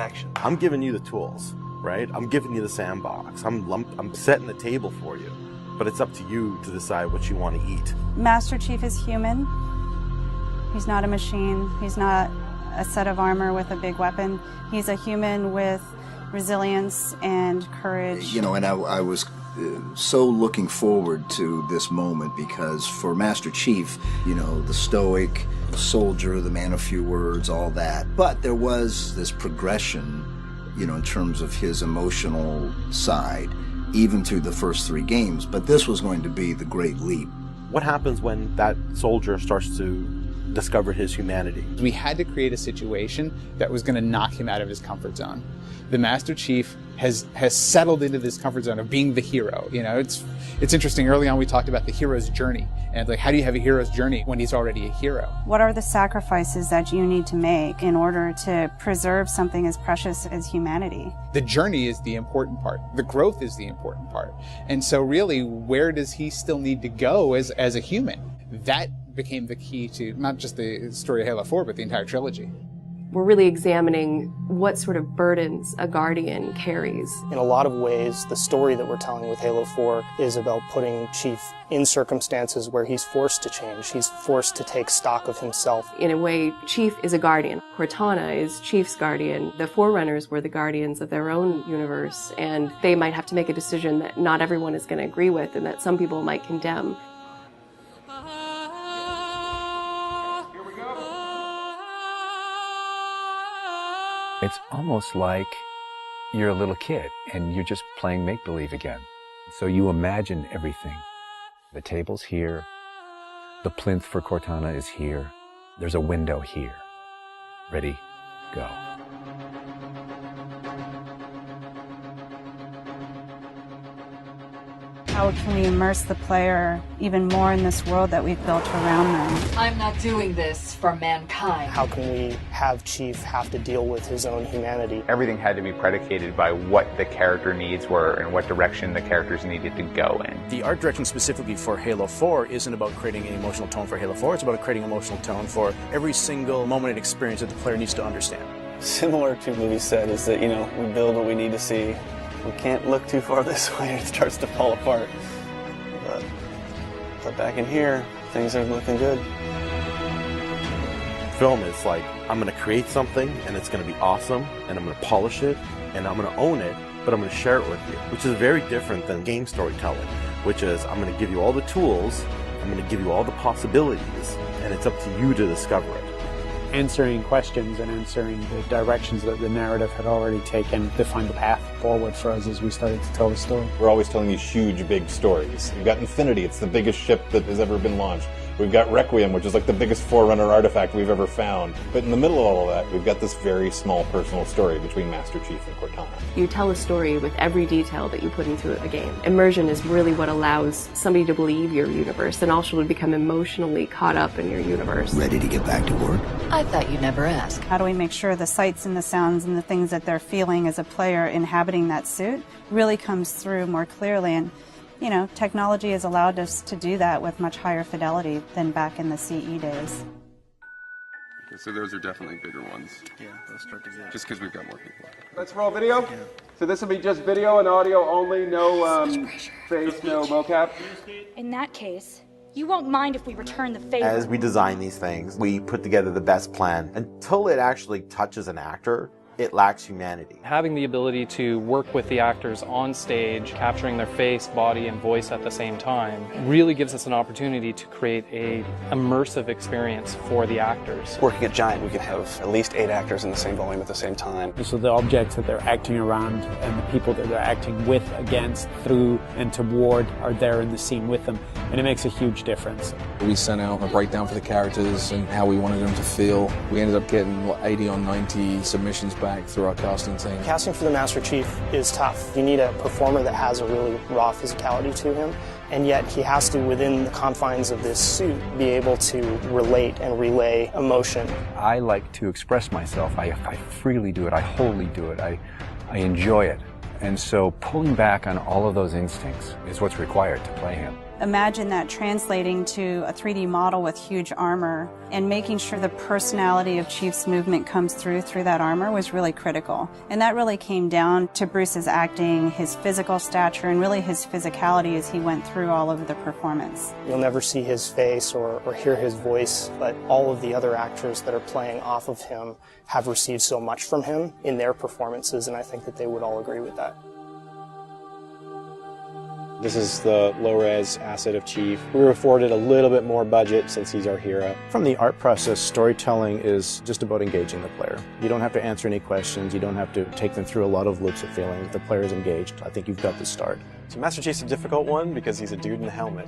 action. I'm giving you the tools, right? I'm giving you the sandbox. I'm setting the table for you. But it's up to you to decide what you want to eat. Master Chief is human. He's not a machine. He's not a set of armor with a big weapon. He's a human with resilience and courage. You know, and I was so looking forward to this moment because for Master Chief, you know, the stoic soldier, the man of few words, all that. But there was this progression, you know, in terms of his emotional side, even through the first 3 games. But this was going to be the great leap. What happens when that soldier starts to discover his humanity? We had to create a situation that was going to knock him out of his comfort zone. The Master Chief has settled into this comfort zone of being the hero. You know, it's interesting. Early on, we talked about the hero's journey, and like, how do you have a hero's journey when he's already a hero? What are the sacrifices that you need to make in order to preserve something as precious as humanity? The journey is the important part. The growth is the important part. And so really, where does he still need to go as a human? That became the key to not just the story of Halo 4, but the entire trilogy. We're really examining what sort of burdens a Guardian carries. In a lot of ways, the story that we're telling with Halo 4 is about putting Chief in circumstances where he's forced to change. He's forced to take stock of himself. In a way, Chief is a Guardian. Cortana is Chief's Guardian. The Forerunners were the Guardians of their own universe, and they might have to make a decision that not everyone is going to agree with and that some people might condemn. It's almost like you're a little kid and you're just playing make-believe again. So you imagine everything. The table's here. The plinth for Cortana is here. There's a window here. Ready, go. How can we immerse the player even more in this world that we've built around them? I'm not doing this for mankind. How can we have Chief have to deal with his own humanity? Everything had to be predicated by what the character needs were and what direction the characters needed to go in. The art direction specifically for Halo 4 isn't about creating an emotional tone for Halo 4, it's about creating an emotional tone for every single moment and experience that the player needs to understand. Similar to what he said is that, you know, we build what we need to see. We can't look too far this way, it starts to fall apart. But back in here, things are looking good. Film is like, I'm going to create something and it's going to be awesome and I'm going to polish it and I'm going to own it, but I'm going to share it with you, which is very different than game storytelling, which is I'm going to give you all the tools, I'm going to give you all the possibilities, and it's up to you to discover it. Answering questions and answering the directions that the narrative had already taken defined the path forward for us as we started to tell the story. We're always telling these huge, big stories. You've got Infinity, it's the biggest ship that has ever been launched. We've got Requiem, which is like the biggest Forerunner artifact we've ever found. But in the middle of all of that, we've got this very small personal story between Master Chief and Cortana. You tell a story with every detail that you put into a game. Immersion is really what allows somebody to believe your universe and also to become emotionally caught up in your universe. Ready to get back to work? I thought you'd never ask. How do we make sure the sights and the sounds and the things that they're feeling as a player inhabiting that suit really comes through more clearly? And you know, technology has allowed us to do that with much higher fidelity than back in the CE days. Okay, so those are definitely bigger ones. Yeah, those start to get. Just because we've got more people. Let's roll video. Yeah. So this will be just video and audio only, no face, no mocap. In that case, you won't mind if we return the favor. As we design these things, we put together the best plan. Until it actually touches an actor, it lacks humanity. Having the ability to work with the actors on stage, capturing their face, body, and voice at the same time, really gives us an opportunity to create an immersive experience for the actors. Working at Giant, we could have at least 8 actors in the same volume at the same time. So the objects that they're acting around and the people that they're acting with, against, through, and toward are there in the scene with them, and it makes a huge difference. We sent out a breakdown for the characters and how we wanted them to feel. We ended up getting, 80 or 90 submissions back through our casting team. Casting for the Master Chief is tough. You need a performer that has a really raw physicality to him, and yet he has to, within the confines of this suit, be able to relate and relay emotion. I like to express myself. I freely do it. I wholly do it. I enjoy it. And so pulling back on all of those instincts is what's required to play him. Imagine that translating to a 3D model with huge armor and making sure the personality of Chief's movement comes through that armor was really critical. And that really came down to Bruce's acting, his physical stature, and really his physicality as he went through all of the performance. You'll never see his face or hear his voice, but all of the other actors that are playing off of him have received so much from him in their performances, and I think that they would all agree with that. This is the low-res asset of Chief. We were afforded a little bit more budget since he's our hero. From the art process, storytelling is just about engaging the player. You don't have to answer any questions. You don't have to take them through a lot of loops of feeling. If the player is engaged, I think you've got the start. So Master Chief's a difficult one because he's a dude in a helmet.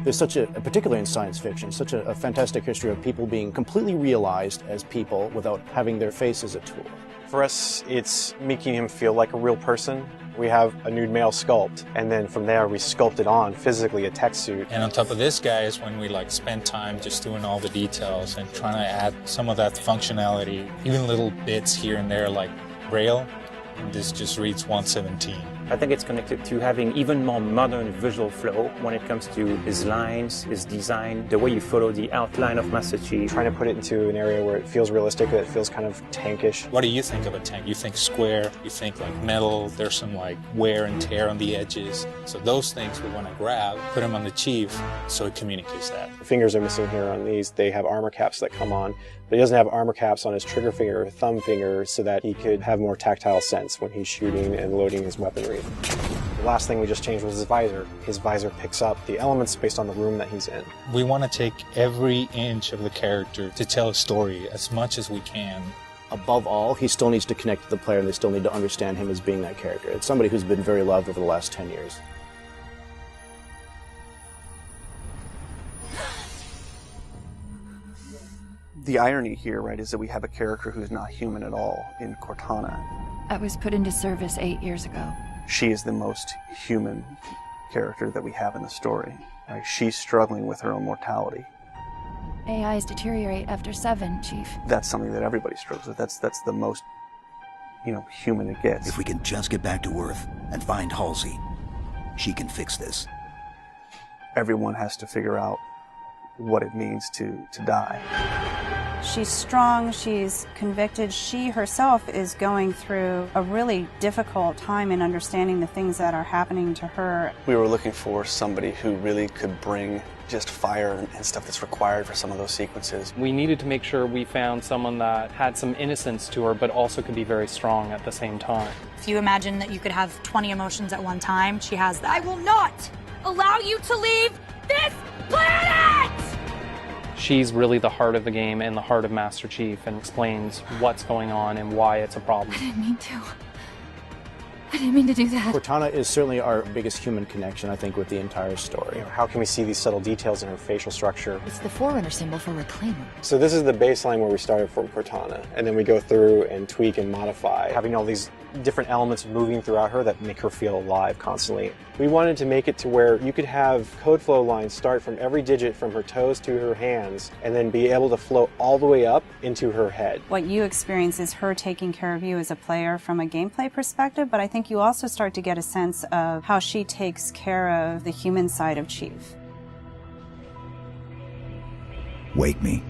There's such a, particularly in science fiction, such a fantastic history of people being completely realized as people without having their face as a tool. For us, it's making him feel like a real person. We have a nude male sculpt, and then from there we sculpt it on physically a tech suit. And on top of this, guys, when we spend time just doing all the details and trying to add some of that functionality, even little bits here and there like Braille, and this just reads 117. I think it's connected to having even more modern visual flow when it comes to his lines, his design, the way you follow the outline of Master Chief. Trying to put it into an area where it feels realistic, that it feels kind of tankish. What do you think of a tank? You think square, you think like metal, there's some wear and tear on the edges. So those things we want to grab, put them on the Chief so it communicates that. The fingers are missing here on these. They have armor caps that come on, but he doesn't have armor caps on his trigger finger or thumb finger so that he could have more tactile sense when he's shooting and loading his weaponry. The last thing we just changed was his visor. His visor picks up the elements based on the room that he's in. We want to take every inch of the character to tell a story as much as we can. Above all, he still needs to connect to the player and they still need to understand him as being that character. It's somebody who's been very loved over the last 10 years. The irony here, right, is that we have a character who's not human at all in Cortana. I was put into service 8 years ago. She is the most human character that we have in the story. Right? She's struggling with her own mortality. AIs deteriorate after 7, Chief. That's something that everybody struggles with. That's the most, human it gets. If we can just get back to Earth and find Halsey, she can fix this. Everyone has to figure out what it means to die. She's strong, she's convicted. She herself is going through a really difficult time in understanding the things that are happening to her. We were looking for somebody who really could bring just fire and stuff that's required for some of those sequences. We needed to make sure we found someone that had some innocence to her, but also could be very strong at the same time. If you imagine that you could have 20 emotions at one time, she has that. I will not allow you to leave this planet! She's really the heart of the game and the heart of Master Chief and explains what's going on and why it's a problem. I didn't mean to. I didn't mean to do that. Cortana is certainly our biggest human connection, I think, with the entire story. How can we see these subtle details in her facial structure? It's the Forerunner symbol for Reclaimer. So this is the baseline where we started from Cortana, and then we go through and tweak and modify, having all these different elements moving throughout her that make her feel alive constantly. We wanted to make it to where you could have code flow lines start from every digit from her toes to her hands, and then be able to flow all the way up into her head. What you experience is her taking care of you as a player from a gameplay perspective, but I think you also start to get a sense of how she takes care of the human side of Chief. Wake me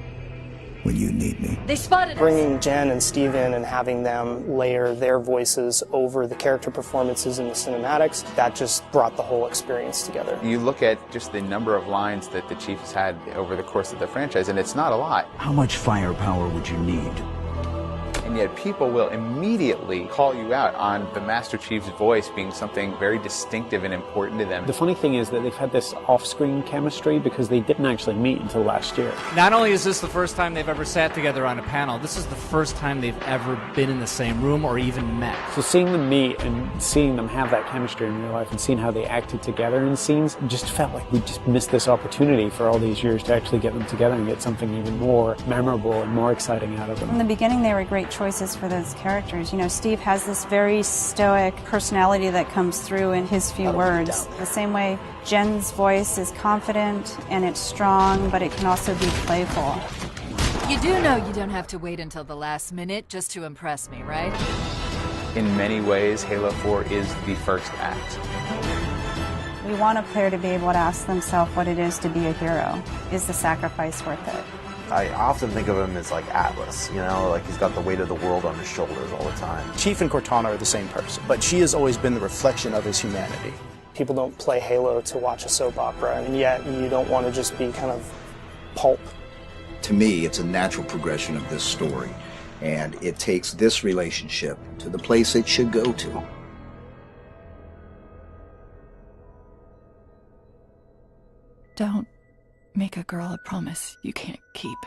when you need me. They spotted us. Bringing Jen and Steve in and having them layer their voices over the character performances in the cinematics, that just brought the whole experience together. You look at just the number of lines that the Chief has had over the course of the franchise, and it's not a lot. How much firepower would you need? And yet people will immediately call you out on the Master Chief's voice being something very distinctive and important to them. The funny thing is that they've had this off-screen chemistry because they didn't actually meet until last year. Not only is this the first time they've ever sat together on a panel, this is the first time they've ever been in the same room or even met. So seeing them meet and seeing them have that chemistry in real life and seeing how they acted together in scenes just felt like we just missed this opportunity for all these years to actually get them together and get something even more memorable and more exciting out of them. In the beginning, they were great choices for those characters. Steve has this very stoic personality that comes through in his few words. The same way Jen's voice is confident and it's strong, but it can also be playful. You do know you don't have to wait until the last minute just to impress me, right? In many ways, Halo 4 is the first act. We want a player to be able to ask themselves what it is to be a hero. Is the sacrifice worth it? I often think of him as like Atlas, you know, like he's got the weight of the world on his shoulders all the time. Chief and Cortana are the same person, but she has always been the reflection of his humanity. People don't play Halo to watch a soap opera, and yet you don't want to just be kind of pulp. To me, it's a natural progression of this story, and it takes this relationship to the place it should go to. Don't make a girl a promise you can't keep.